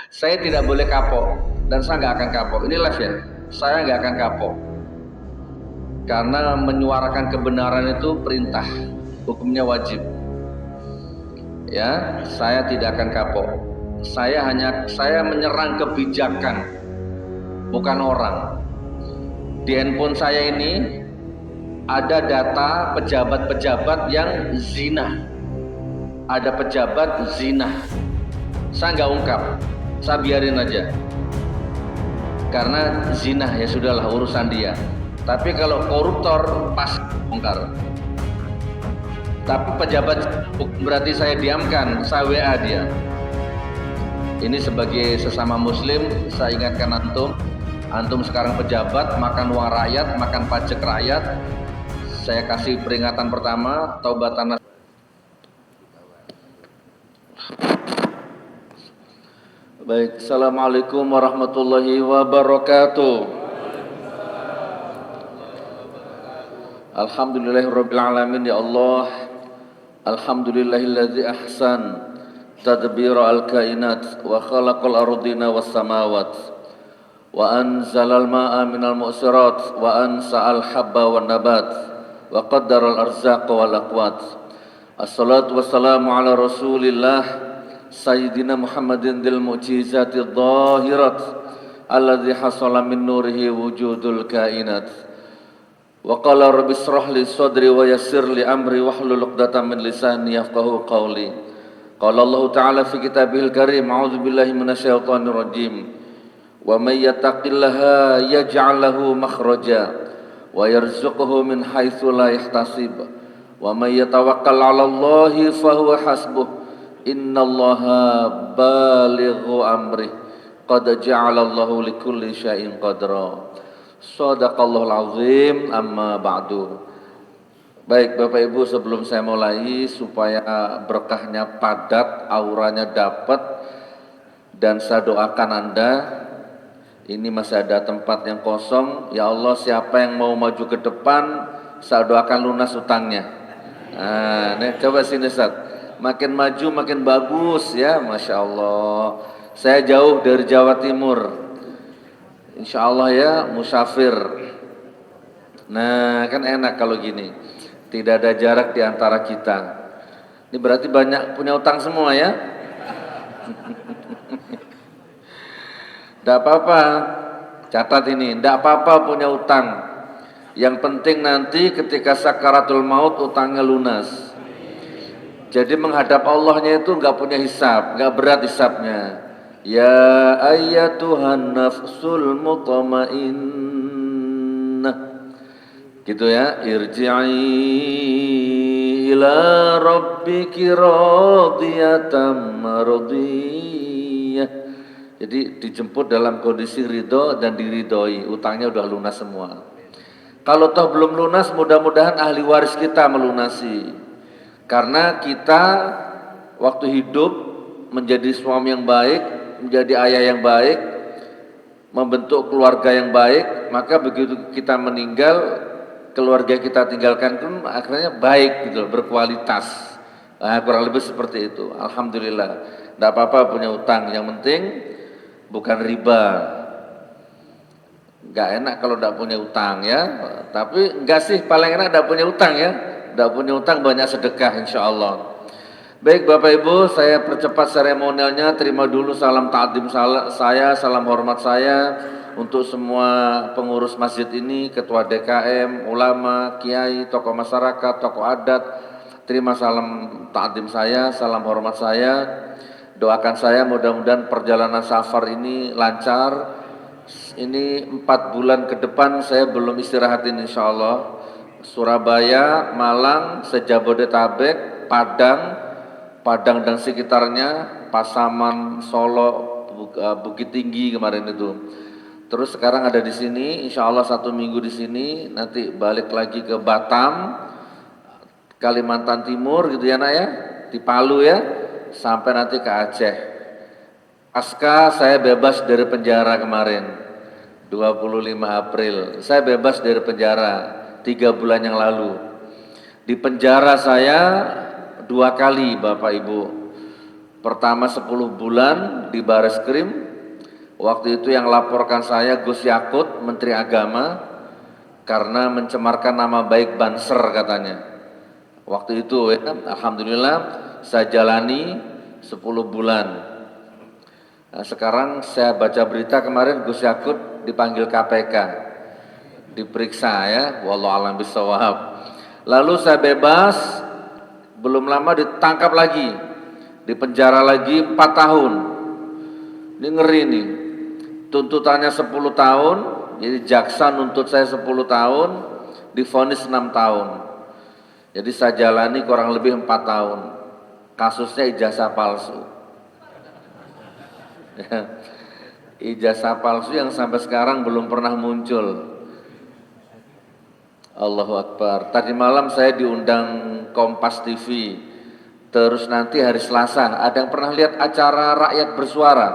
Saya tidak boleh kapok dan saya nggak akan kapok. Ini live ya, saya nggak akan kapok karena menyuarakan kebenaran itu perintah, hukumnya wajib. Ya, saya tidak akan kapok. Saya menyerang kebijakan, bukan orang. Di handphone saya ini ada data pejabat-pejabat yang zina. Ada pejabat zina. Saya nggak ungkap, saya biarin aja. Karena zina ya sudahlah urusan dia. Tapi kalau koruptor pas bongkar. Tapi pejabat bukan berarti saya diamkan, saya WA dia. Ini sebagai sesama muslim, saya ingatkan antum sekarang pejabat, makan uang rakyat, makan pajak rakyat. Saya kasih peringatan pertama, taubatan. Baik, assalamualaikum warahmatullahi wabarakatuh. Alhamdulillahirabbil alamin, ya Allah. Alhamdulillahilladzi ahsan tadbira al-kainat wa khalaqal ardina was samawat wa anzalal ma'a minal mu'sirat wa ansa'al habba wan nabat wa qaddaral arzaqa wal aqwat. Assalatu wassalamu ala Rasulillah Sayyidina Muhammadin dil mu'jizatid dhahirat alladzi hasala min nurihi wujudul kainat. Wa qala rabbi israh li sadri wa yassir li amri wahlul 'uqdatam min lisani yafqahu qawli. Qala Allah Ta'ala fi kitabihil karim, a'udzu billahi minasyaitonir rajim. Wa may yattaqillaha yaj'al lahu makhraja wa yarzuqhu min haitsu la yahtasib. Wa may yatawakkal 'ala Allahi fa huwa hasbuh. Innallaha balighu amrih. Qad ja'ala Allahu likulli syai'in qadra. Shadaqallahul azim, amma ba'du. Baik Bapak Ibu, sebelum saya mulai supaya berkahnya padat, auranya dapat, dan saya doakan Anda, ini masih ada tempat yang kosong. Ya Allah, siapa yang mau maju ke depan, saya doakan lunas utangnya. Nah, nih, coba sini Ustaz. Makin maju makin bagus ya, Masya Allah. Saya jauh dari Jawa Timur, insya Allah ya, musafir. Nah kan enak kalau gini, tidak ada jarak di antara kita. Ini berarti banyak punya utang semua ya. Tidak apa-apa, catat ini, tidak apa-apa punya utang. Yang penting nanti ketika sakaratul maut utangnya lunas. Jadi menghadap Allahnya itu nggak punya hisab, nggak berat hisabnya. Ya ayyatuhan nafsul mutmainnah, gitu ya, irji'i ila rabbiki radiyatan mardiyah. Jadi dijemput dalam kondisi ridho dan diridhoi, utangnya udah lunas semua. Kalau toh belum lunas, mudah-mudahan ahli waris kita melunasi. Karena kita waktu hidup menjadi suami yang baik, menjadi ayah yang baik, membentuk keluarga yang baik, maka begitu kita meninggal, keluarga kita tinggalkan pun akhirnya baik gitu, berkualitas. Nah, kurang lebih seperti itu. Alhamdulillah. Tidak apa-apa punya utang, yang penting bukan riba. Gak enak kalau tidak punya utang ya. Tapi enggak sih, paling enak tidak punya utang ya. Tidak punya utang banyak sedekah insya Allah. Baik Bapak Ibu, saya percepat seremonialnya. Terima dulu salam ta'zim saya, salam hormat saya untuk semua pengurus masjid ini, ketua DKM, ulama, kiai, tokoh masyarakat, tokoh adat. Terima salam ta'zim saya, salam hormat saya. Doakan saya mudah-mudahan perjalanan safar ini lancar. Ini 4 bulan ke depan saya belum istirahatin insya Allah. Surabaya, Malang, sejabodetabek, Padang dan sekitarnya, Pasaman, Solo, Bukit Tinggi kemarin itu. Terus sekarang ada di sini, insya Allah 1 minggu di sini, nanti balik lagi ke Batam, Kalimantan Timur gitu ya nak ya, di Palu ya, sampai nanti ke Aceh. Pasca saya bebas dari penjara kemarin, 25 April, saya bebas dari penjara 3 bulan yang lalu. Di penjara saya 2 kali Bapak Ibu. Pertama 10 bulan di Bareskrim. Waktu itu yang laporkan saya Gus Yakut, Menteri Agama, karena mencemarkan nama baik Banser katanya. Waktu itu ya, alhamdulillah saya jalani 10 bulan. Nah, sekarang saya baca berita kemarin Gus Yakut dipanggil KPK, diperiksa ya, wallahu a'lam bishawab. Lalu saya bebas, belum lama ditangkap lagi, dipenjara lagi 4 tahun. Ini ngeri nih, tuntutannya 10 tahun, jadi jaksa nuntut saya 10 tahun, divonis 6 tahun. Jadi saya jalani kurang lebih 4 tahun. Kasusnya ijazah palsu. Ijazah palsu yang sampai sekarang belum pernah muncul. Allahu Akbar. Tadi malam saya diundang Kompas TV. Terus nanti hari Selasa, ada yang pernah lihat acara Rakyat Bersuara?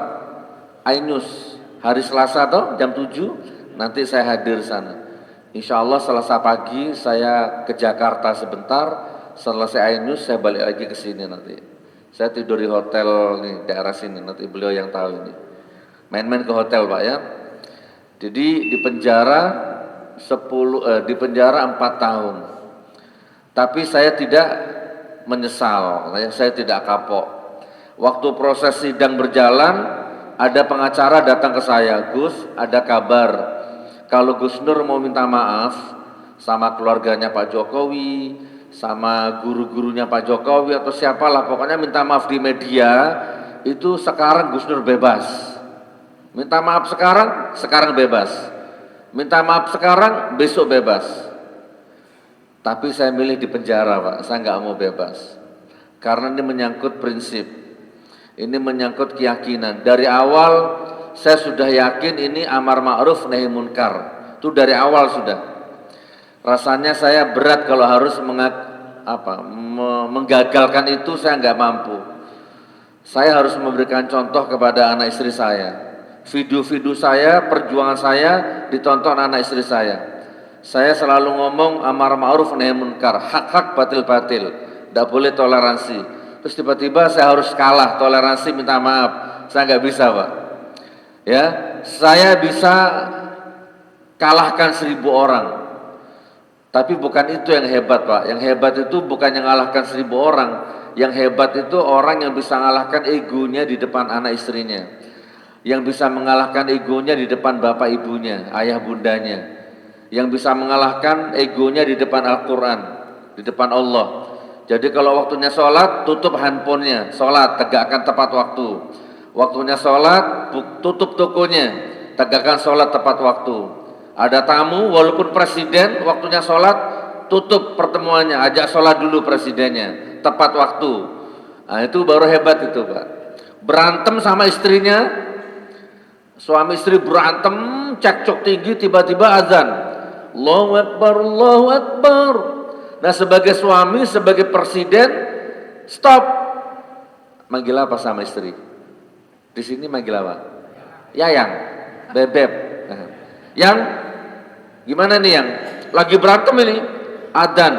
Ainus, hari Selasa toh jam 7, nanti saya hadir sana. Insya Allah Selasa pagi saya ke Jakarta sebentar, selesai Ainus saya balik lagi ke sini nanti. Saya tidur di hotel nih daerah sini, nanti beliau yang tahu ini. Main-main ke hotel Pak ya. Jadi di penjara 4 tahun. Tapi saya tidak menyesal, saya tidak kapok. Waktu proses sidang berjalan, ada pengacara datang ke saya, Gus, ada kabar kalau Gus Nur mau minta maaf sama keluarganya Pak Jokowi, sama guru-gurunya Pak Jokowi atau siapalah, pokoknya minta maaf di media, itu sekarang Gus Nur bebas. Minta maaf sekarang bebas. Minta maaf sekarang, besok bebas. Tapi saya milih di penjara Pak, saya nggak mau bebas. Karena ini menyangkut prinsip, ini menyangkut keyakinan. Dari awal saya sudah yakin ini amar ma'ruf nahi munkar. Itu dari awal sudah. Rasanya saya berat kalau harus menggagalkan itu, saya nggak mampu. Saya harus memberikan contoh kepada anak istri saya. Video-video saya, perjuangan saya ditonton anak istri saya. Saya selalu ngomong amar ma'ruf nahi munkar, hak-hak batil-batil, tidak boleh toleransi. Terus tiba-tiba saya harus kalah, toleransi minta maaf, saya nggak bisa Pak. Ya, saya bisa kalahkan 1000 orang, tapi bukan itu yang hebat Pak. Yang hebat itu bukan yang kalahkan 1000 orang, yang hebat itu orang yang bisa mengalahkan egonya di depan anak istrinya, yang bisa mengalahkan egonya di depan bapak ibunya, ayah bundanya, yang bisa mengalahkan egonya di depan Al-Quran, di depan Allah. Jadi kalau waktunya sholat, tutup handphonenya, sholat, tegakkan tepat waktu. Waktunya sholat, tutup tokonya, tegakkan sholat tepat waktu. Ada tamu, walaupun presiden, waktunya sholat, tutup pertemuannya, ajak sholat dulu presidennya, tepat waktu. Nah itu baru hebat itu Pak. Berantem sama istrinya, suami istri berantem, cekcok tinggi, tiba-tiba azan, Allahu Akbar, Allahu Akbar. Nah sebagai suami, sebagai presiden, stop. Manggil apa sama istri? Di sini manggil apa? Yayang, bebek. Yang gimana nih yang lagi berantem ini? Adzan.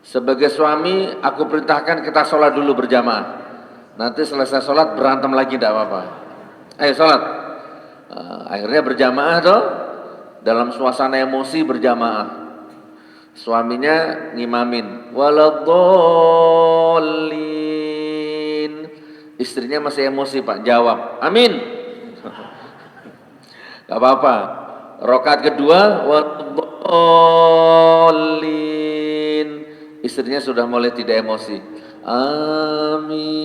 Sebagai suami, aku perintahkan kita sholat dulu berjamaah. Nanti selesai sholat berantem lagi, tidak apa-apa. Ayo sholat. Akhirnya berjamaah toh, dalam suasana emosi berjamaah. Suaminya ngimamin, waladhdallin. Istrinya masih emosi Pak, jawab, amin. Gak apa-apa. Rakaat kedua, waladhdallin. Istrinya sudah mulai tidak emosi, amin.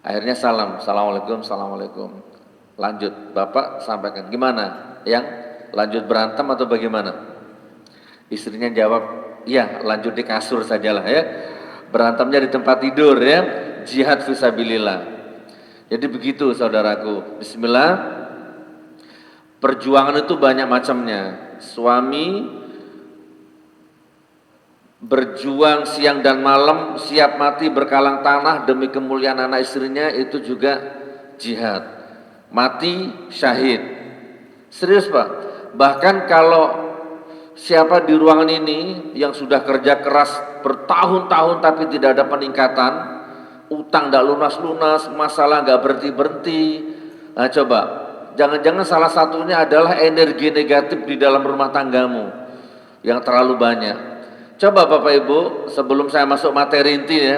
Akhirnya salam, assalamualaikum, assalamualaikum. Lanjut, Bapak sampaikan, gimana? Yang lanjut berantem atau bagaimana? Istrinya jawab, iya lanjut di kasur sajalah ya. Berantemnya di tempat tidur ya. Jihad fisabilillah. Jadi begitu saudaraku. Bismillah. Perjuangan itu banyak macamnya. Suami berjuang siang dan malam, siap mati berkalang tanah demi kemuliaan anak istrinya, itu juga jihad. Mati syahid. Serius Pak. Bahkan kalau siapa di ruangan ini yang sudah kerja keras bertahun-tahun tapi tidak ada peningkatan, utang tidak lunas-lunas, masalah nggak berhenti-berhenti. Nah coba, jangan-jangan salah satunya adalah energi negatif di dalam rumah tanggamu yang terlalu banyak. Coba Bapak Ibu, sebelum saya masuk materi inti ya,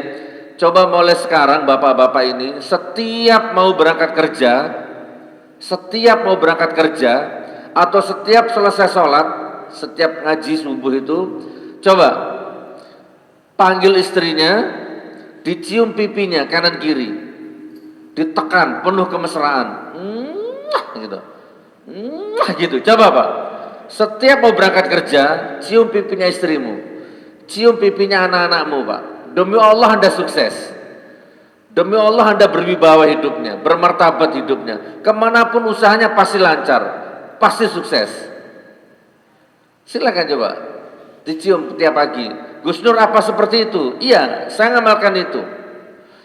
coba mulai sekarang bapak-bapak ini setiap mau berangkat kerja atau setiap selesai sholat, setiap ngaji subuh itu, coba panggil istrinya, dicium pipinya kanan kiri, ditekan penuh kemesraan, gitu. Coba Pak, setiap mau berangkat kerja, cium pipinya istrimu, cium pipinya anak-anakmu Pak. Demi Allah Anda sukses. Demi Allah Anda berwibawa hidupnya, bermartabat hidupnya. Kemanapun usahanya pasti lancar, pasti sukses. Silakan coba, dicium tiap pagi. Gus Nur apa seperti itu? Iya, saya ngamalkan itu.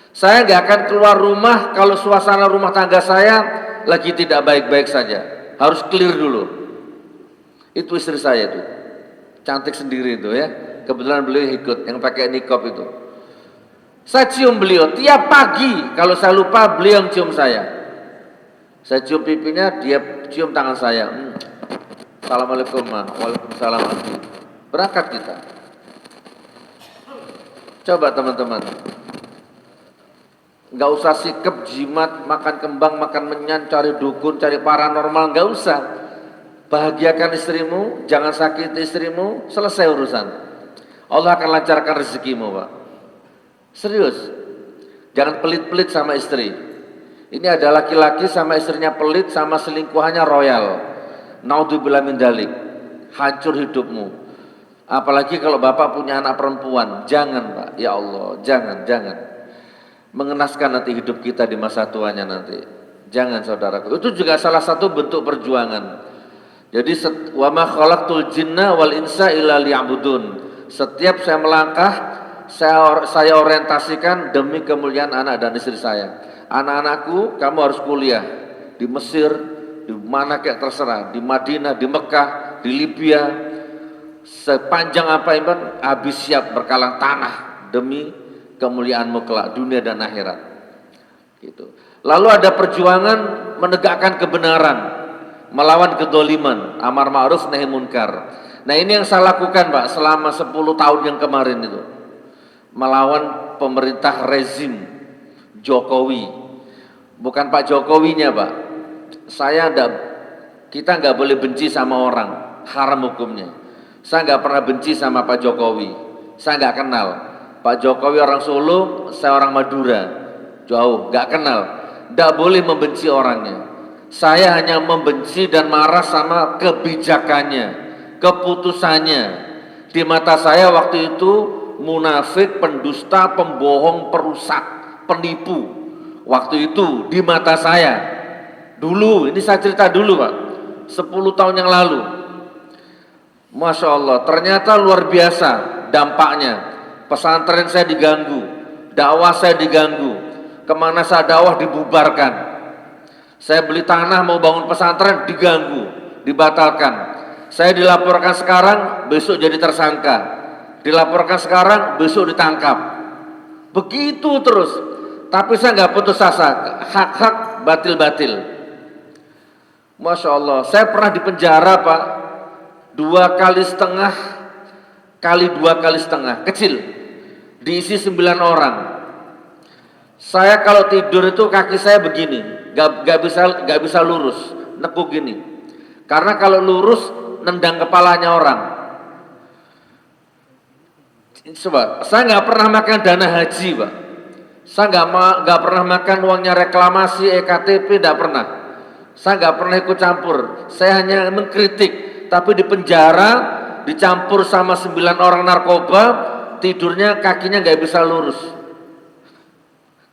Saya nggak akan keluar rumah kalau suasana rumah tangga saya lagi tidak baik-baik saja. Harus clear dulu. Itu istri saya itu, cantik sendiri itu ya. Kebetulan beliau ikut yang pakai niqab itu. Saya cium beliau tiap pagi. Kalau saya lupa beliau yang cium saya. Saya cium pipinya, dia cium tangan saya. Assalamualaikum ma. Waalaikumsalam. Berangkat kita. Coba teman-teman, nggak usah sikap jimat, makan kembang, makan menyan, cari dukun, cari paranormal, nggak usah. Bahagiakan istrimu, jangan sakiti istrimu, selesai urusan. Allah akan lancarkan rezekimu Pak. Serius, jangan pelit-pelit sama istri. Ini ada laki-laki sama istrinya pelit, sama selingkuhannya royal. Naudzubillah min dzalik. Hancur hidupmu. Apalagi kalau bapak punya anak perempuan. Jangan Pak, ya Allah, jangan. Mengenaskan nanti hidup kita di masa tuanya nanti. Jangan saudaraku. Itu juga salah satu bentuk perjuangan. Jadi wa ma khalaqtul jinna wal insa illa liya'budun. Setiap saya melangkah, saya orientasikan demi kemuliaan anak dan istri saya. Anak-anakku, kamu harus kuliah di Mesir, di mana kayak terserah, di Madinah, di Mekah, di Libya, sepanjang apa iman, habis siap berkalang tanah demi kemuliaanmu kelak dunia dan akhirat. Gitu. Lalu ada perjuangan menegakkan kebenaran, melawan kedoliman, amar ma'ruf nahi munkar. Nah ini yang saya lakukan Pak selama 10 tahun yang kemarin itu. Melawan pemerintah rezim Jokowi. Bukan Pak Jokowinya Pak. Kita nggak boleh benci sama orang, haram hukumnya. Saya nggak pernah benci sama Pak Jokowi. Saya nggak kenal. Pak Jokowi orang Solo, saya orang Madura. Jauh, nggak kenal. Nggak boleh membenci orangnya. Saya hanya membenci dan marah sama kebijakannya, keputusannya. Di mata saya waktu itu munafik, pendusta, pembohong, perusak, penipu. Waktu itu di mata saya. Dulu, ini saya cerita dulu Pak. 10 tahun yang lalu. Masya Allah, ternyata luar biasa dampaknya. Pesantren saya diganggu, dakwah saya diganggu, kemana saya dakwah dibubarkan. Saya beli tanah mau bangun pesantren diganggu, dibatalkan. Saya dilaporkan sekarang, besok jadi tersangka. Dilaporkan sekarang, besok ditangkap. Begitu terus. Tapi saya nggak putus asa, hak-hak batil-batil. Masya Allah, saya pernah di penjara Pak, 2,5 kali 2,5 kecil, diisi 9 orang. Saya kalau tidur itu kaki saya begini, gak bisa lurus, nekuk gini. Karena kalau lurus nendang kepalanya orang. Coba, saya nggak pernah makan dana haji Pak. Saya nggak pernah makan uangnya reklamasi, EKTP, nggak pernah. Saya nggak pernah ikut campur. Saya hanya mengkritik, tapi di penjara dicampur sama 9 orang narkoba, tidurnya kakinya nggak bisa lurus.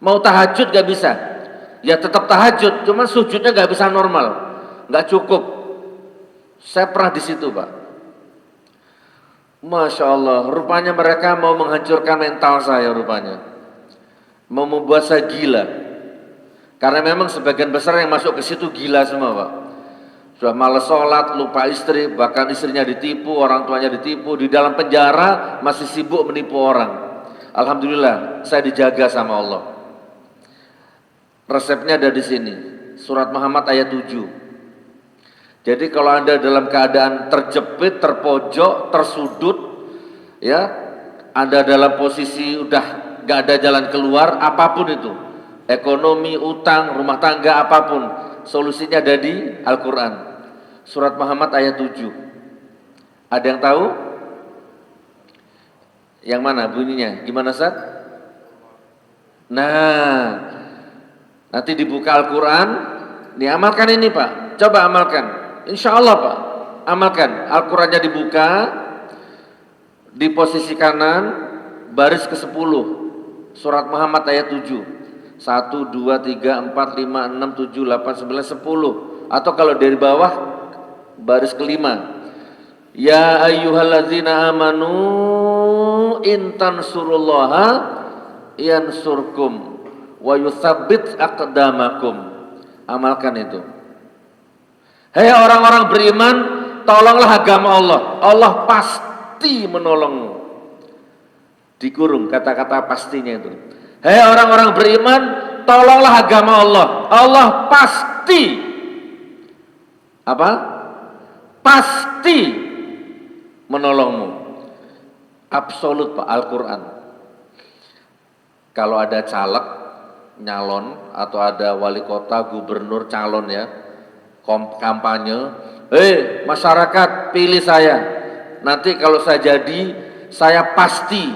Mau tahajud nggak bisa, ya tetap tahajud, cuman sujudnya nggak bisa normal, nggak cukup. Saya pernah di situ Pak. Masya Allah, rupanya mereka mau menghancurkan mental saya rupanya, mau membuat saya gila. Karena memang sebagian besar yang masuk ke situ gila semua Pak. Sudah malas sholat, lupa istri, bahkan istrinya ditipu, orang tuanya ditipu, di dalam penjara masih sibuk menipu orang. Alhamdulillah, saya dijaga sama Allah. Resepnya ada di sini, surat Muhammad ayat 7. Jadi kalau Anda dalam keadaan terjepit, terpojok, tersudut, ya, Anda dalam posisi udah gak ada jalan keluar, apapun itu, ekonomi, utang, rumah tangga, apapun, solusinya ada di Al-Quran. Surat Muhammad ayat 7. Ada yang tahu? Yang mana bunyinya? Gimana, Ustaz? Nah, nanti dibuka Al-Quran, diamalkan ini Pak, coba amalkan. Insya Allah Pak, amalkan. Al-Qurannya dibuka, di posisi kanan, baris ke-10, surat Muhammad ayat 7. 1, 2, 3, 4, 5, 6, 7, 8, 9, 10. Atau kalau dari bawah, baris ke-5. Ya ayyuhalladzina amanu in tansurullaha yansurkum wa yutsabbit aqdamakum. Amalkan itu. Hei orang-orang beriman, tolonglah agama Allah. Allah pasti menolongmu. Dikurung kata-kata pastinya itu. Hei orang-orang beriman, tolonglah agama Allah. Allah pasti apa? Pasti menolongmu. Absolut Pak, Al-Quran. Kalau ada caleg, nyalon, atau ada wali kota, gubernur, calon ya, kampanye, masyarakat pilih saya. Nanti kalau saya jadi, saya pasti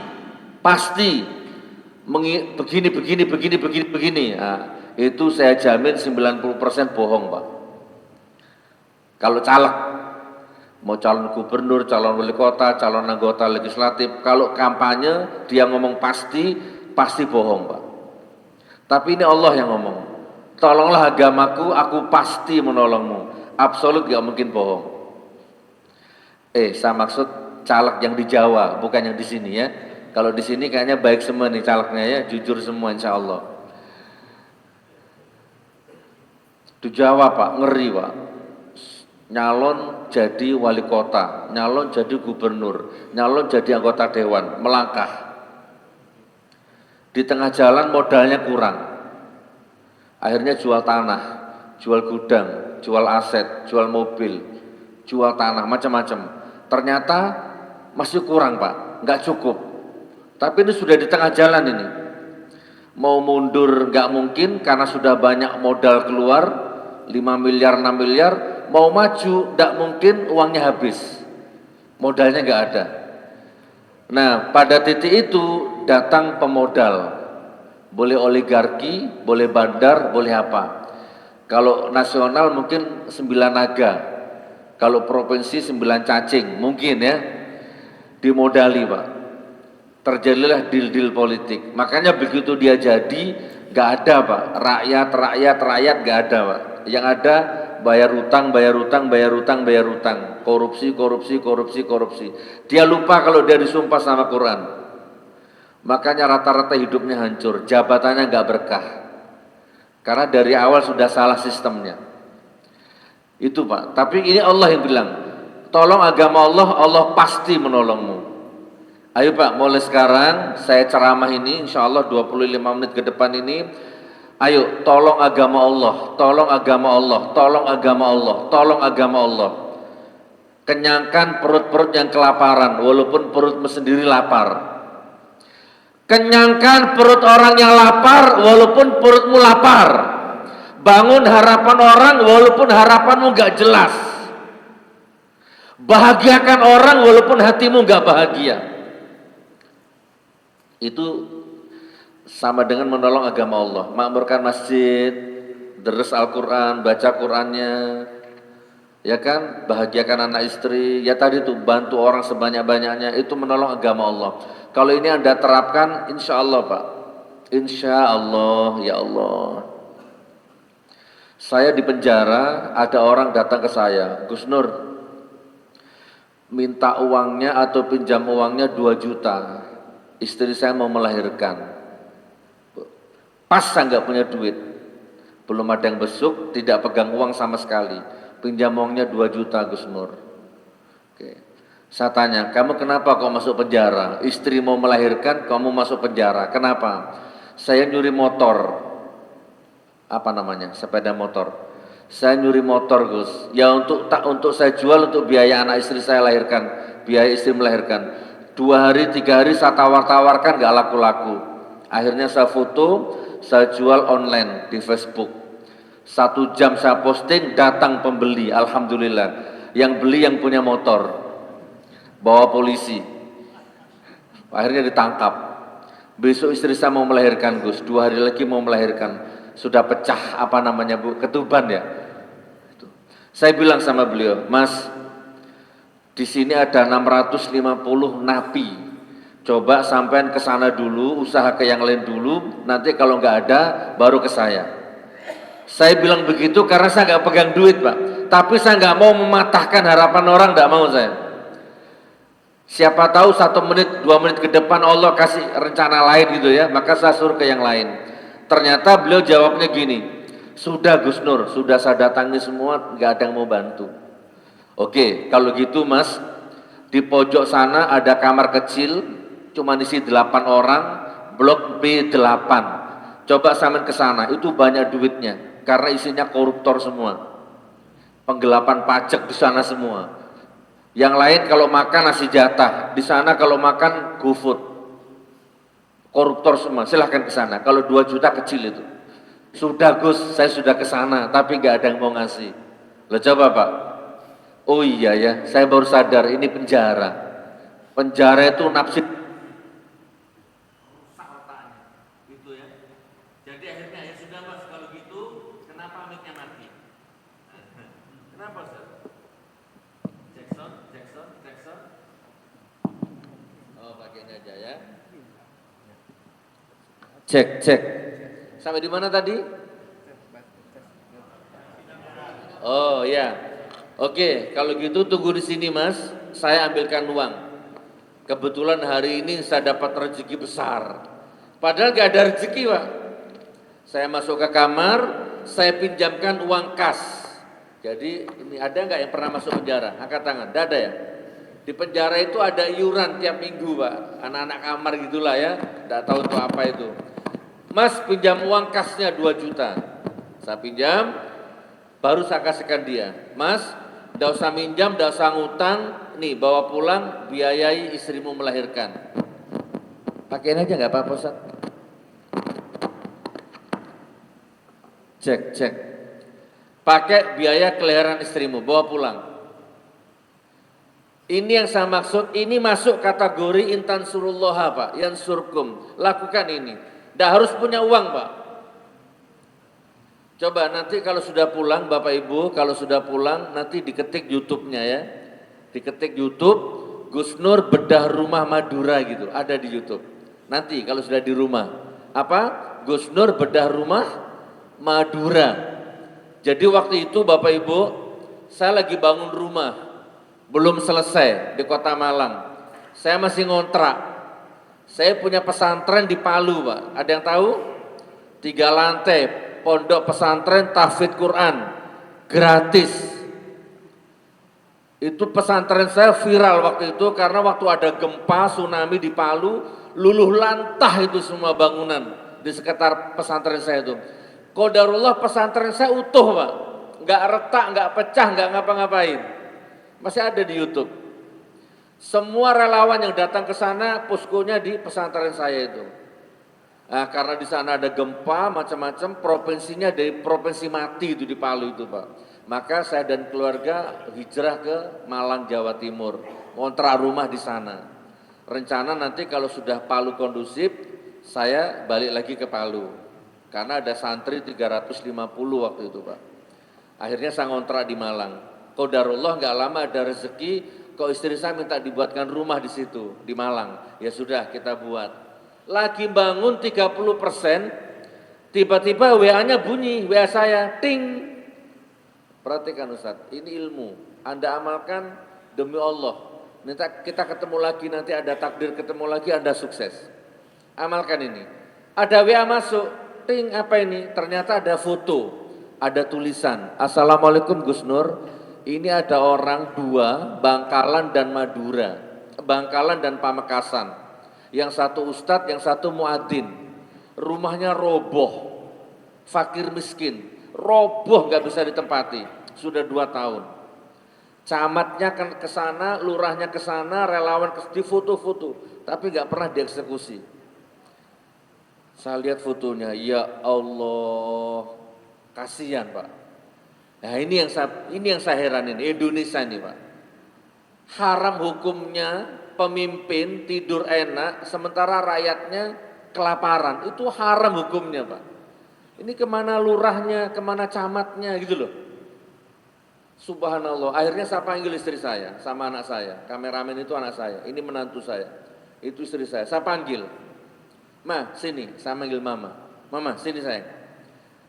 begini. Nah, itu saya jamin 90% bohong Pak. Kalau caleg, mau calon gubernur, calon wali kota, calon anggota legislatif, kalau kampanye dia ngomong pasti bohong Pak. Tapi ini Allah yang ngomong, tolonglah agamaku, aku pasti menolongmu. Absolut gak mungkin bohong. Saya maksud caleg yang di Jawa, bukan yang di sini ya. Kalau di sini kayaknya baik semua nih calegnya ya, jujur semua insya Allah. Di Jawa Pak, ngeri Pak. Nyalon jadi wali kota, nyalon jadi gubernur, nyalon jadi anggota dewan, melangkah. Di tengah jalan modalnya kurang. Akhirnya jual tanah, jual gudang, jual aset, jual mobil, jual tanah, macam-macam. Ternyata masih kurang Pak, nggak cukup. Tapi ini sudah di tengah jalan ini. Mau mundur nggak mungkin karena sudah banyak modal keluar, 5 miliar, 6 miliar. Mau maju, tidak mungkin, uangnya habis, modalnya nggak ada. Nah, pada titik itu datang pemodal, boleh oligarki, boleh bandar, boleh apa. Kalau nasional mungkin 9 naga, kalau provinsi 9 cacing, mungkin ya, dimodali Pak. Terjadilah deal-deal politik. Makanya begitu dia jadi, nggak ada Pak, rakyat nggak ada Pak. Yang ada bayar utang, korupsi. Dia lupa kalau dia disumpah sama Quran. Makanya rata-rata hidupnya hancur, jabatannya nggak berkah. Karena dari awal sudah salah sistemnya. Itu Pak. Tapi ini Allah yang bilang, tolong agama Allah, Allah pasti menolongmu. Ayo Pak, mulai sekarang saya ceramah ini, insya Allah 25 menit ke depan ini. Ayo, tolong agama Allah, tolong agama Allah, tolong agama Allah, tolong agama Allah. Kenyangkan perut-perut yang kelaparan, walaupun perutmu sendiri lapar. Kenyangkan perut orang yang lapar, walaupun perutmu lapar. Bangun harapan orang, walaupun harapanmu gak jelas. Bahagiakan orang, walaupun hatimu gak bahagia. Itu sama dengan menolong agama Allah, makmurkan masjid, deres Al-Quran, baca Qurannya, ya kan, bahagiakan anak istri, ya tadi tuh bantu orang sebanyak-banyaknya, itu menolong agama Allah. Kalau ini Anda terapkan, insya Allah Pak, insya Allah, ya Allah. Saya di penjara, ada orang datang ke saya, Gus Nur, minta uangnya atau pinjam uangnya 2 juta, istri saya mau melahirkan. Pas saya nggak punya duit, belum ada yang besuk, tidak pegang uang sama sekali. pinjam uangnya 2 juta Gus Nur. Oke. Saya tanya, kamu kenapa kok masuk penjara? Istri mau melahirkan, kamu masuk penjara. Kenapa? Saya nyuri motor. Apa namanya? Sepeda motor. Saya nyuri motor Gus. Ya untuk saya jual untuk biaya anak istri saya lahirkan, biaya istri melahirkan. 2 hari 3 hari saya tawar-tawarkan gak laku-laku. Akhirnya saya foto, saya jual online di Facebook. 1 jam saya posting, datang pembeli, alhamdulillah. Yang beli yang punya motor. Bawa polisi, akhirnya ditangkap. Besok istri saya mau melahirkan Gus, 2 hari lagi mau melahirkan, sudah pecah apa namanya Bu, ketuban ya. Saya bilang sama beliau, Mas, di sini ada 650 napi, coba sampean ke sana dulu, usaha ke yang lain dulu, nanti kalau nggak ada baru ke saya. Saya bilang begitu karena saya nggak pegang duit Pak, tapi saya nggak mau mematahkan harapan orang, nggak mau saya. Siapa tahu 1 menit, 2 menit ke depan Allah kasih rencana lain gitu ya, maka saya suruh ke yang lain. Ternyata beliau jawabnya gini, sudah Gus Nur, sudah saya datangi semua, nggak ada yang mau bantu. Oke, kalau gitu Mas, di pojok sana ada kamar kecil, cuma isi 8 orang, blok B8. Coba sampean ke sana, itu banyak duitnya, karena isinya koruptor semua, penggelapan pajak di sana semua. Yang lain kalau makan nasi jatah, di sana kalau makan GoFood, koruptor semua. Silahkan ke sana. Kalau 2 juta kecil itu. Sudah Gus, saya sudah ke sana, tapi nggak ada yang mau ngasih. Loh coba Pak. Oh iya ya, saya baru sadar ini penjara. Penjara itu nafsi. Gitu ya. Jadi akhirnya ya sudah Mas, kalau gitu kenapa mic-nya mati? Kenapa Ustaz? Jackson. Oh, pakai ini aja ya. Cek. Sampai di mana tadi? Oh ya. Oke, kalau gitu tunggu di sini Mas. Saya ambilkan uang. Kebetulan hari ini saya dapat rezeki besar. Padahal gak ada rezeki Pak. Saya masuk ke kamar, saya pinjamkan uang kas. Jadi ini ada nggak yang pernah masuk penjara? Angkat tangan. Tidak ada ya? Di penjara itu ada iuran tiap minggu Pak. Anak-anak kamar gitulah ya. Tidak tahu itu apa itu. Mas pinjam uang kasnya 2 juta. Saya pinjam, baru saya kasihkan dia. Mas, tidak usah minjam, tidak usah ngutang. Nih bawa pulang, biayai istrimu melahirkan. Pakein aja nggak apa-apa Ustaz. Cek. Pakai biaya kelahiran istrimu, bawa pulang. Ini yang saya maksud, ini masuk kategori intan surullah Pak, yang surkum. Lakukan ini. Tidak harus punya uang Pak. Coba nanti kalau sudah pulang Bapak Ibu, kalau sudah pulang nanti diketik YouTube-nya ya. Diketik YouTube, Gus Nur bedah rumah Madura gitu, ada di YouTube. Nanti kalau sudah di rumah. Apa? Gus Nur bedah rumah Madura. Jadi waktu itu Bapak Ibu, saya lagi bangun rumah, belum selesai di Kota Malang. Saya masih ngontrak. Saya punya pesantren di Palu Pak, ada yang tahu? 3 lantai, pondok pesantren tahfidz Quran, gratis. Itu pesantren saya viral waktu itu karena waktu ada gempa, tsunami di Palu, luluh lantah itu semua bangunan di sekitar pesantren saya itu. Qadarullah pesantren saya utuh Pak, nggak retak, nggak pecah, nggak ngapa-ngapain, masih ada di YouTube. Semua relawan yang datang ke sana poskonya di pesantren saya itu. Nah, karena di sana ada gempa macam-macam, provinsinya dari provinsi mati itu di Palu itu Pak. Maka saya dan keluarga hijrah ke Malang Jawa Timur, ngontrak rumah di sana. Rencana nanti kalau sudah Palu kondusif, saya balik lagi ke Palu. Karena ada santri 350 waktu itu Pak. Akhirnya saya ngontrak di Malang. Qadarullah nggak lama ada rezeki, kok istri saya minta dibuatkan rumah di situ, di Malang. Ya sudah kita buat. Lagi bangun 30%, tiba-tiba WA-nya bunyi, WA saya, ting. Perhatikan Ustaz, ini ilmu. Anda amalkan demi Allah. Minta kita ketemu lagi, nanti ada takdir ketemu lagi, Anda sukses. Amalkan ini. Ada WA masuk. Ting, apa ini? Ternyata ada foto. ada tulisan, Assalamualaikum Gus Nur, ini ada orang dua, Bangkalan dan Madura, Bangkalan dan Pamekasan, yang satu ustadz, yang satu muadzin, rumahnya roboh, fakir miskin, roboh nggak bisa ditempati, sudah 2 tahun. Camatnya kan ke sana, lurahnya ke sana, relawan di foto-foto, tapi nggak pernah dieksekusi. Saya lihat fotonya, ya Allah, kasihan Pak. Nah ini yang saya heranin, Indonesia ini Pak. Haram hukumnya pemimpin tidur enak, sementara rakyatnya kelaparan, itu haram hukumnya Pak. Ini kemana lurahnya, kemana camatnya gitu loh. Subhanallah, akhirnya saya panggil istri saya sama anak saya, kameramen itu anak saya, ini menantu saya, itu istri saya panggil. Ma, sini, saya manggil mama. Mama, sini sayang.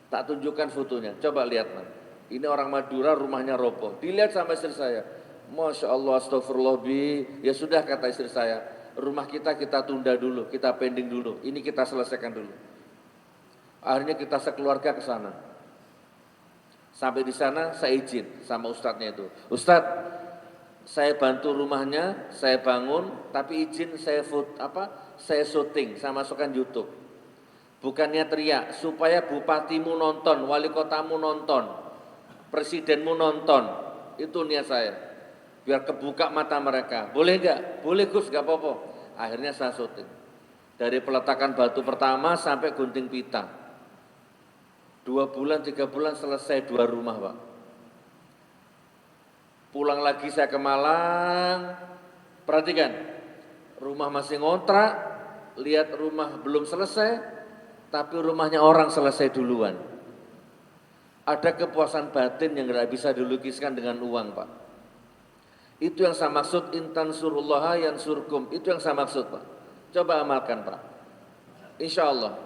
Tak tunjukkan fotonya, coba lihat man. Ini orang Madura, rumahnya roboh. Dilihat sama istri saya. Masya Allah, astagfirullah bi. Ya sudah kata istri saya, rumah kita tunda dulu, kita pending dulu. Ini kita selesaikan dulu. Akhirnya kita sekeluarga ke sana. Sampai di sana saya izin sama ustadznya itu. Ustadz, saya bantu rumahnya, saya bangun, tapi izin saya syuting, saya masukkan YouTube. Bukannya teriak, supaya bupatimu nonton, wali kotamu nonton, presidenmu nonton. Itu niat saya. Biar kebuka mata mereka. Boleh enggak? Boleh Gus, enggak apa-apa. Akhirnya saya syuting. Dari peletakan batu pertama sampai gunting pita. 2 bulan, 3 bulan selesai 2 rumah Pak. Pulang lagi saya ke Malang, perhatikan, rumah masih ngontrak, lihat rumah belum selesai, tapi rumahnya orang selesai duluan. Ada kepuasan batin yang tidak bisa dilukiskan dengan uang Pak. Itu yang saya maksud, intan surullaha yansurkum, itu yang saya maksud Pak. Coba amalkan Pak, insya Allah.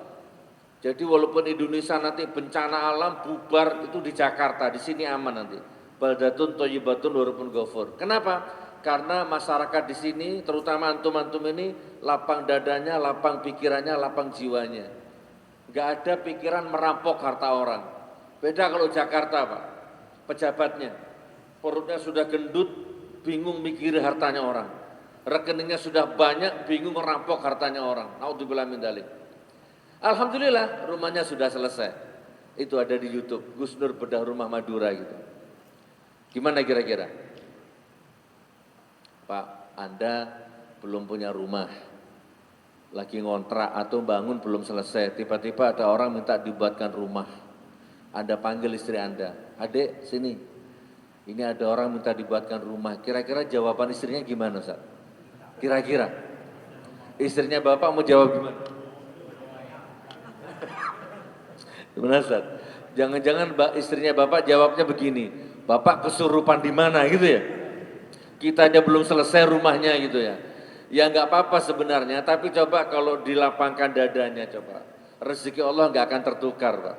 Jadi walaupun Indonesia nanti bencana alam bubar itu di Jakarta, di sini aman nanti. Baldatun thayyibatun wa rabbun ghafur. Kenapa? Karena masyarakat di sini, terutama antum-antum ini, lapang dadanya, lapang pikirannya, lapang jiwanya. Enggak ada pikiran merampok harta orang. Beda kalau Jakarta Pak, pejabatnya, perutnya sudah gendut, bingung mikir hartanya orang. Rekeningnya sudah banyak, bingung merampok hartanya orang. Naudzubillah min dzalik. Alhamdulillah rumahnya sudah selesai. Itu ada di YouTube, Gus Nur bedah rumah Madura gitu. Gimana kira-kira? Pak, Anda belum punya rumah, lagi ngontrak atau bangun belum selesai, tiba-tiba ada orang minta dibuatkan rumah. Anda panggil istri Anda, adek sini, ini ada orang minta dibuatkan rumah. Kira-kira jawaban istrinya gimana Ustaz? Kira-kira istrinya Bapak mau jawab gimana? Gimana Ustaz? Jangan-jangan istrinya Bapak jawabnya begini, Bapak kesurupan di mana gitu ya? Kita aja belum selesai rumahnya gitu ya. Ya nggak apa-apa sebenarnya, tapi coba kalau dilapangkan dadanya coba. Rezeki Allah nggak akan tertukar Pak.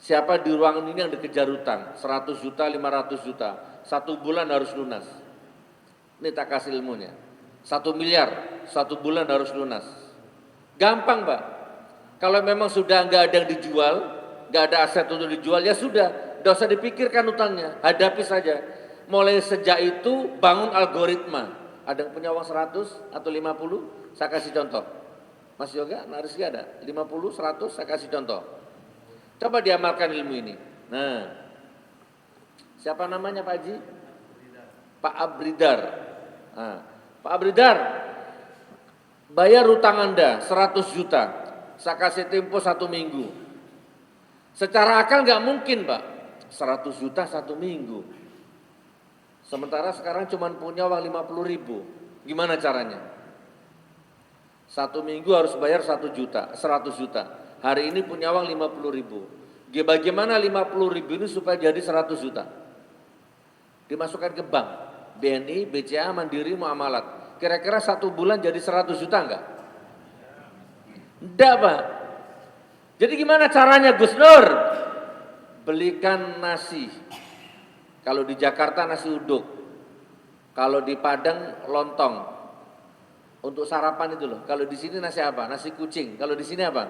Siapa di ruangan ini yang dikejar utang? 100 juta, 500 juta. 1 bulan harus lunas. Ini tak kasih ilmunya. 1 miliar, 1 bulan harus lunas. Gampang Pak. Kalau memang sudah nggak ada yang dijual, nggak ada aset untuk dijual, ya sudah, nggak usah dipikirkan utangnya, hadapi saja. Mulai sejak itu bangun algoritma. Ada yang punya uang 100 atau 50, saya kasih contoh. Mas Yoga, Rizky ada 50, 100, saya kasih contoh. Coba diamalkan ilmu ini. Nah, siapa namanya Pak Haji? Pak Abridar. Nah, Pak Abridar, bayar utang Anda 100 juta. Saya kasih tempo 1 minggu. Secara akal nggak mungkin Pak, 100 juta 1 minggu. Sementara sekarang cuma punya uang 50.000. Gimana caranya? 1 minggu harus bayar 1 juta, 100 juta. Hari ini punya uang 50.000. Bagaimana 50.000 ini supaya jadi 100 juta? Dimasukkan ke bank, BNI, BCA, Mandiri, Muamalat. Kira-kira 1 bulan jadi 100 juta enggak? Enggak Pak. Jadi gimana caranya Gus Nur? Belikan nasi. Kalau di Jakarta nasi uduk. Kalau di Padang lontong. Untuk sarapan itu loh. Kalau di sini nasi apa? Nasi kucing. Kalau di sini apa?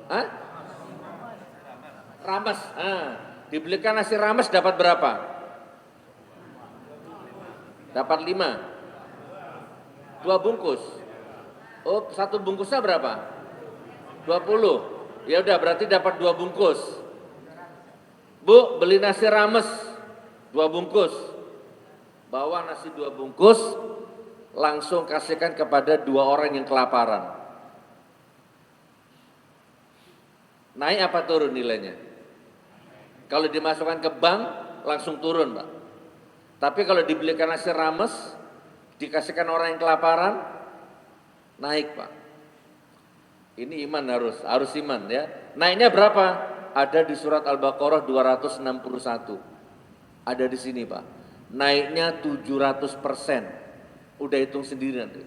Hah? Rames. Dibelikan nasi rames dapat berapa? Dapat 5. 2 bungkus. Oh, 1 bungkusnya berapa? 20. Ya udah berarti dapat 2 bungkus. Bu, beli nasi rames 2 bungkus. Bawa nasi 2 bungkus, langsung kasihkan kepada 2 orang yang kelaparan. Naik apa turun nilainya? Kalau dimasukkan ke bank langsung turun, Pak. Tapi kalau dibelikan nasi rames, dikasihkan orang yang kelaparan, naik, Pak. Ini iman harus iman ya. Naiknya berapa? Ada di surat Al-Baqarah 261. Ada di sini, Pak. Naiknya 700%. Udah hitung sendiri nanti.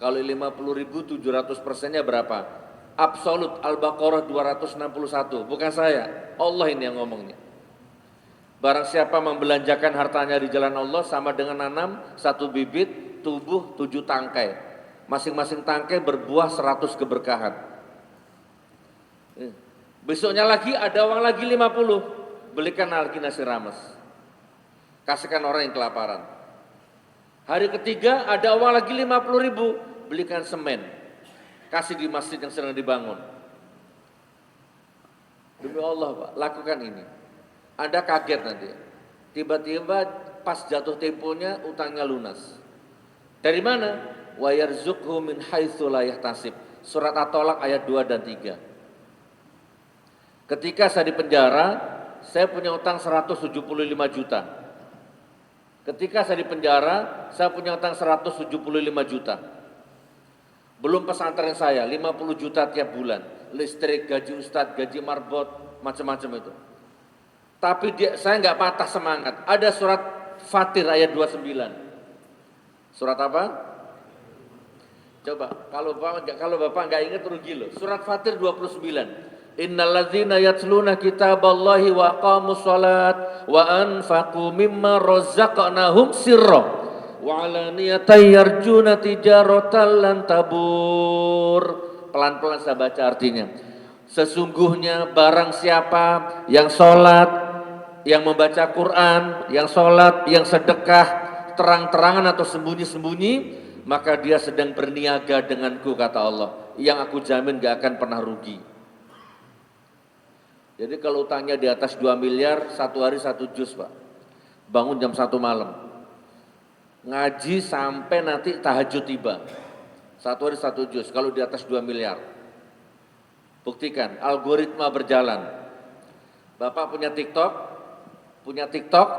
Kalau 50.000 700%-nya berapa? Absolut Al-Baqarah 261. Bukan saya, Allah ini yang ngomongnya. Barang siapa membelanjakan hartanya di jalan Allah sama dengan nanam 1 bibit, tubuh 7 tangkai. Masing-masing tangkai berbuah 100 keberkahan. Besoknya lagi ada uang lagi 50. Belikan lagi nasi rames. Kasihkan orang yang kelaparan. Hari ketiga ada uang lagi 50.000. Belikan semen. Kasih di masjid yang sedang dibangun. Demi Allah, Pak, lakukan ini. Anda kaget nanti. Tiba-tiba pas jatuh temponya utangnya lunas. Dari mana? Wa yarzuqhu min haitsu la yahtasib. Surat At-Tolak ayat 2 dan 3. Ketika saya di penjara, saya punya utang 175 juta. Ketika saya di penjara, saya punya utang 175 juta. Belum pesantren saya, 50 juta tiap bulan. Listrik, gaji ustadz, gaji marbot, macam-macam itu. Tapi saya nggak patah semangat. Ada surat Fatir ayat 29. Surat apa? Coba, kalau Bapak nggak ingat rugi loh. Surat Fatir 29. Innalladzina yatluna kitaballahi wa aqamus shalat wa anfaqu mimma razaqnahum sirra wa alaniyatan yarjuna tijaratan lan tabur. Pelan-pelan saya baca artinya. Sesungguhnya barang siapa yang sholat, yang membaca Quran, yang sholat, yang sedekah, terang-terangan atau sembunyi-sembunyi, maka dia sedang berniaga denganku, kata Allah, yang aku jamin gak akan pernah rugi. Jadi kalau utangnya di atas 2 miliar, 1 hari 1 juz, Pak. Bangun jam 1 malam. Ngaji sampai nanti tahajud tiba. 1 hari 1 juz, kalau di atas 2 miliar. Buktikan, algoritma berjalan. Bapak punya TikTok,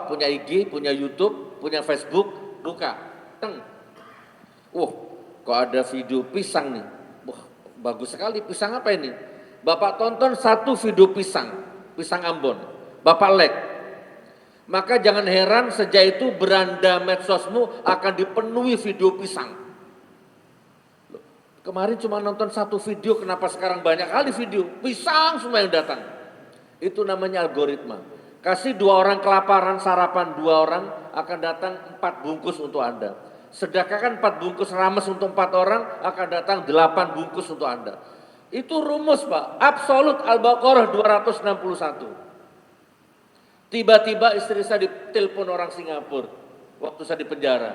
punya IG, punya YouTube, punya Facebook, buka. Teng. Kok ada video pisang nih. Wah, bagus sekali, pisang apa ini? Bapak tonton 1 video pisang Ambon, Bapak like. Maka jangan heran sejak itu beranda medsosmu akan dipenuhi video pisang. Loh, kemarin cuma nonton 1 video, kenapa sekarang banyak kali video? Pisang semua yang datang. Itu namanya algoritma. Kasih 2 orang kelaparan sarapan, 2 orang akan datang 4 bungkus untuk Anda. Sedekahkan 4 bungkus rames untuk 4 orang, akan datang 8 bungkus untuk Anda. Itu rumus, Pak, absolut Al-Baqarah 261. Tiba-tiba istri saya ditelepon orang Singapura waktu saya di penjara.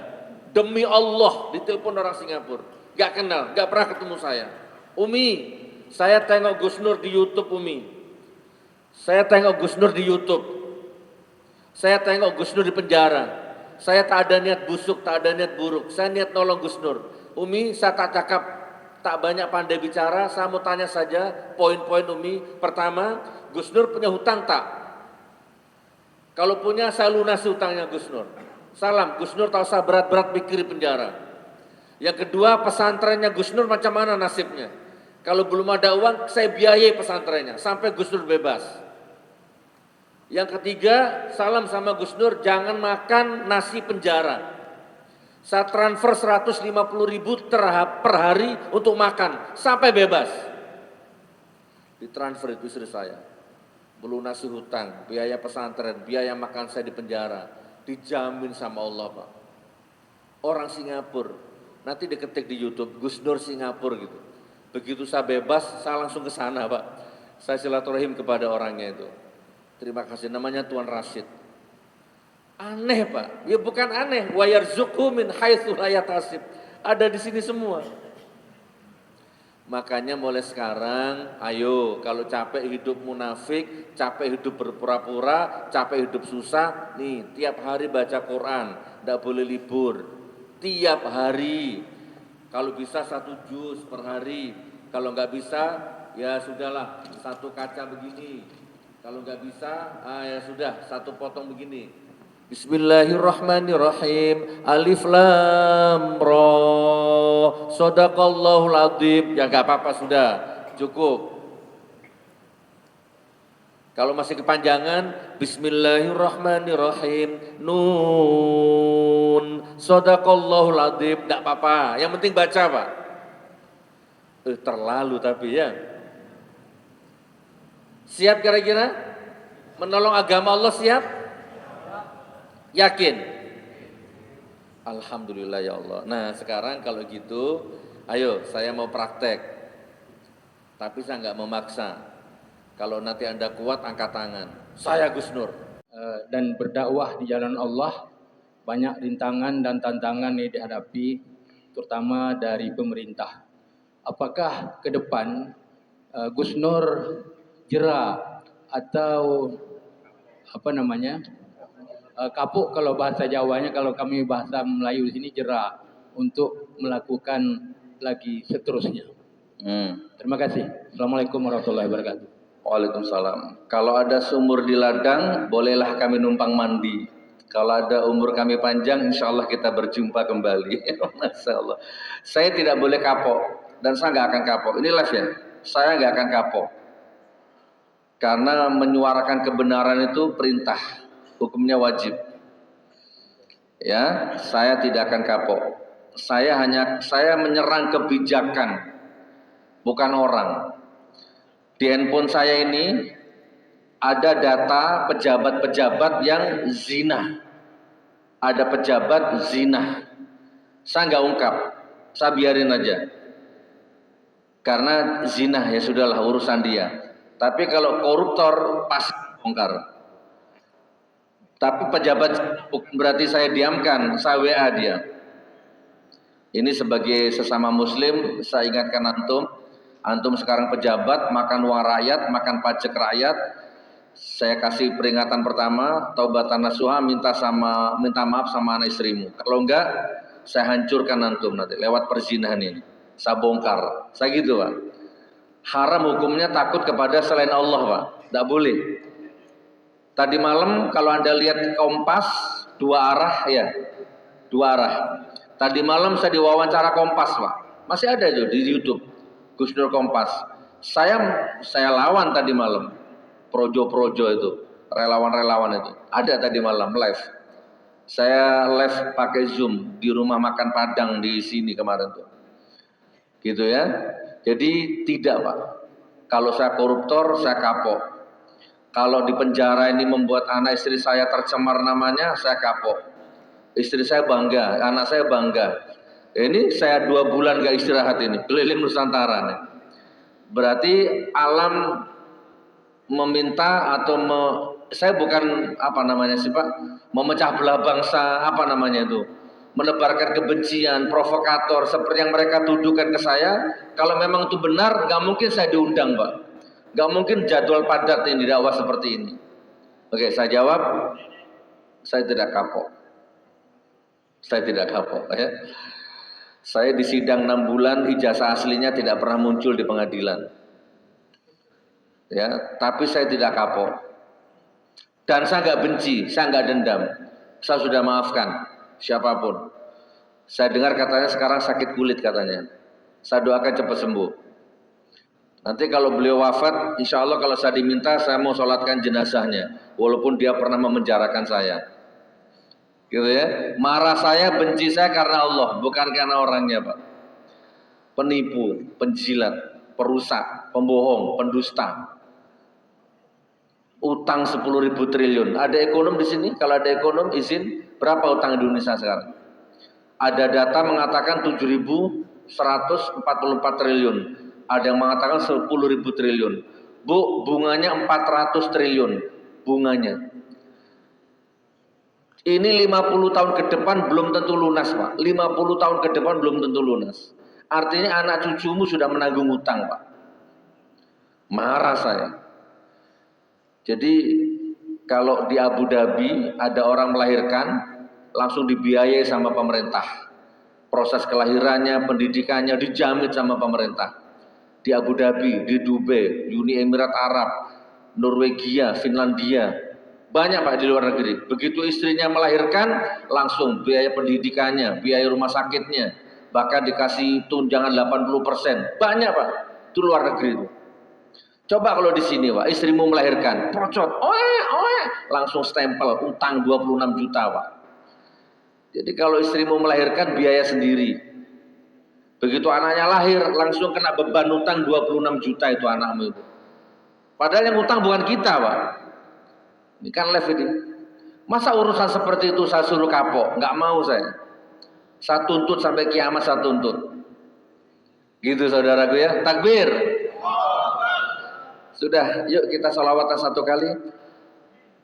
Demi Allah ditelepon orang Singapura, gak kenal, gak pernah ketemu saya. Umi, saya tengok Gus Nur di YouTube, Umi. Saya tengok Gus Nur di YouTube. Saya tengok Gus Nur di penjara. Saya tak ada niat busuk, tak ada niat buruk. Saya niat nolong Gus Nur. Umi, saya tak cakap, tak banyak pandai bicara, saya mau tanya saja poin-poin Umi. Pertama, Gus Nur punya hutang tak? Kalau punya, saya lunasi hutangnya Gus Nur. Salam, Gus Nur tahu saya berat-berat mikir di penjara. Yang kedua, pesantrennya Gus Nur macam mana nasibnya? Kalau belum ada uang, saya biayai pesantrennya sampai Gus Nur bebas. Yang ketiga, salam sama Gus Nur, jangan makan nasi penjara. Saya transfer 150.000 per hari untuk makan sampai bebas. Ditransfer itu istri saya. Melunasi hutang, biaya pesantren, biaya makan saya di penjara. Dijamin sama Allah, Pak. Orang Singapura, nanti diketik di YouTube Gus Nur Singapura gitu. Begitu saya bebas, saya langsung ke sana, Pak. Saya silaturahim kepada orangnya itu. Terima kasih, namanya Tuan Rashid. Aneh Pak, ya bukan aneh. Wa yarzuqhu min haitsu la yahtasib. Ada di sini semua. Makanya mulai sekarang, ayo kalau capek hidup munafik, capek hidup berpura-pura, capek hidup susah, nih tiap hari baca Quran, tidak boleh libur. Tiap hari, kalau bisa 1 juz per hari, kalau nggak bisa ya sudahlah 1 kaca begini. Kalau nggak bisa, ya sudah 1 potong begini. Bismillahirrahmanirrahim. Alif lam ra. Shadaqallahul adzim. Ya enggak apa-apa sudah, cukup. Kalau masih kepanjangan, Bismillahirrahmanirrahim. Nun. Shadaqallahul adzim. Enggak apa-apa. Yang penting baca, Pak. Terlalu tapi ya. Siap kira-kira? Menolong agama Allah siap? Yakin? Alhamdulillah ya Allah. Nah sekarang kalau gitu, ayo saya mau praktek. Tapi saya nggak memaksa. Kalau nanti Anda kuat angkat tangan. Saya Gus Nur. Dan berdakwah di jalan Allah, banyak rintangan dan tantangan yang dihadapi, terutama dari pemerintah. Apakah ke depan Gus Nur jera atau kapuk kalau bahasa Jawanya, kalau kami bahasa Melayu di sini jera untuk melakukan lagi seterusnya. Terima kasih. Assalamualaikum warahmatullahi wabarakatuh. Waalaikumsalam. Kalau ada sumur di ladang, bolehlah kami numpang mandi. Kalau ada umur kami panjang, insya Allah kita berjumpa kembali. Masya Allah. Saya tidak boleh kapok, dan saya nggak akan kapok. Inilah saya nggak akan kapok. Karena menyuarakan kebenaran itu perintah, hukumnya wajib. Ya, saya tidak akan kapok. Saya menyerang kebijakan, bukan orang. Di handphone saya ini ada data pejabat-pejabat yang zina. Ada pejabat zina. Saya nggak ungkap, saya biarin aja. Karena zina ya sudahlah urusan dia. Tapi kalau koruptor pasti bongkar. Tapi pejabat bukan berarti saya diamkan, saya WA dia. Ini sebagai sesama muslim, saya ingatkan antum sekarang pejabat, makan uang rakyat, makan pajak rakyat. Saya kasih peringatan pertama, taubatan nasuha, minta maaf sama anak istrimu. Kalau enggak, saya hancurkan antum nanti lewat perzinahan ini. Saya bongkar. Saya gitu, Pak. Haram hukumnya takut kepada selain Allah, Pak. Tidak boleh. Tadi malam kalau Anda lihat Kompas, 2 arah ya. 2 arah. Tadi malam saya diwawancara Kompas, Pak. Masih ada itu di YouTube. Gus Nur Kompas. Saya lawan tadi malam. Projo-projo itu, relawan-relawan itu. Ada tadi malam live. Saya live pakai Zoom di rumah makan Padang di sini kemarin tuh. Gitu ya. Jadi tidak, Pak. Kalau saya koruptor, saya kapok. Kalau di penjara ini membuat anak istri saya tercemar namanya, saya kapok. Istri saya bangga, anak saya bangga. Ini saya 2 bulan gak istirahat ini, keliling Nusantara nih. Berarti alam meminta atau saya bukan Pak, memecah belah bangsa, menebarkan kebencian, provokator seperti yang mereka tuduhkan ke saya. Kalau memang itu benar, nggak mungkin saya diundang, Pak. Nggak mungkin jadwal padat ini dakwah seperti ini. Oke, saya jawab, saya tidak kapok. Saya tidak kapok. Ya. Saya di sidang 6 bulan, ijazah aslinya tidak pernah muncul di pengadilan. Ya, tapi saya tidak kapok. Dan saya nggak benci, saya nggak dendam. Saya sudah maafkan siapapun. Saya dengar katanya sekarang sakit kulit katanya. Saya doakan cepat sembuh. Nanti kalau beliau wafat, insya Allah kalau saya diminta, saya mau sholatkan jenazahnya. Walaupun dia pernah memenjarakan saya. Gitu ya. Marah saya, benci saya karena Allah, bukan karena orangnya, Pak. Penipu, penjilat, perusak, pembohong, pendusta. Utang 10.000 triliun. Ada ekonom di sini? Kalau ada ekonom izin, berapa utang Indonesia sekarang? Ada data mengatakan 7.144 triliun. Ada yang mengatakan 10.000 triliun. Bu, bunganya 400 triliun. bunganya. Ini 50 tahun ke depan belum tentu lunas, Pak. 50 tahun ke depan belum tentu lunas. Artinya anak cucumu sudah menanggung hutang, Pak. Marah saya. Jadi kalau di Abu Dhabi ada orang melahirkan, langsung dibiayai sama pemerintah. Proses kelahirannya, pendidikannya dijamin sama pemerintah. Di Abu Dhabi, di Dubai, Uni Emirat Arab, Norwegia, Finlandia, banyak Pak di luar negeri. Begitu istrinya melahirkan, langsung biaya pendidikannya, biaya rumah sakitnya, bahkan dikasih tunjangan 80%. Banyak Pak, itu luar negeri itu. Coba kalau di sini Pak, istrimu melahirkan, procot, langsung stempel, utang 26 juta Pak. Jadi kalau istrimu melahirkan, biaya sendiri. Begitu anaknya lahir, langsung kena beban utang 26 juta itu anakmu itu. Padahal yang utang bukan kita Pak. Ini kan live ini. Masa urusan seperti itu saya suruh kapok? Nggak mau saya. Saya tuntut sampai kiamat, saya tuntut. Gitu saudaraku ya. Takbir. Sudah, yuk kita sholawatan satu kali.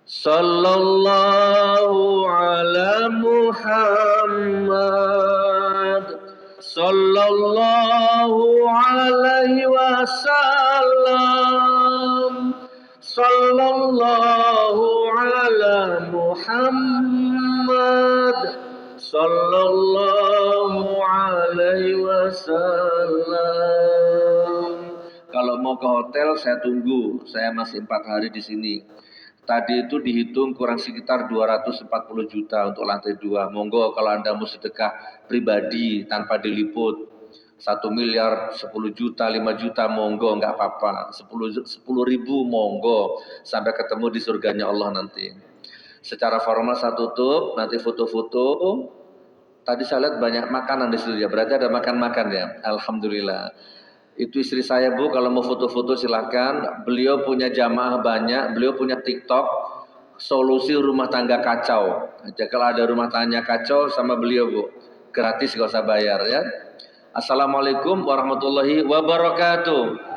Sallallahu ala Muhammad, sallallahu alaihi wasallam, sallallahu ala Muhammad, sallallahu alaihi wasallam. Kalau mau ke hotel saya tunggu, saya masih 4 hari di sini. Tadi itu dihitung kurang sekitar 240 juta untuk lantai 2. Monggo kalau Anda mau sedekah pribadi tanpa diliput 1 miliar, 10 juta, 5 juta monggo, nggak apa-apa. 10 ribu monggo, sampai ketemu di surganya Allah nanti. Secara formal saya tutup, nanti foto-foto. Tadi saya lihat banyak makanan di situ ya, berarti ada makan-makan ya. Alhamdulillah. Itu istri saya Bu, kalau mau foto-foto silahkan. Beliau punya jamaah banyak, beliau punya TikTok, solusi rumah tangga kacau. Jadi kalau ada rumah tangga kacau sama beliau Bu, gratis gak usah bayar ya. Assalamualaikum warahmatullahi wabarakatuh.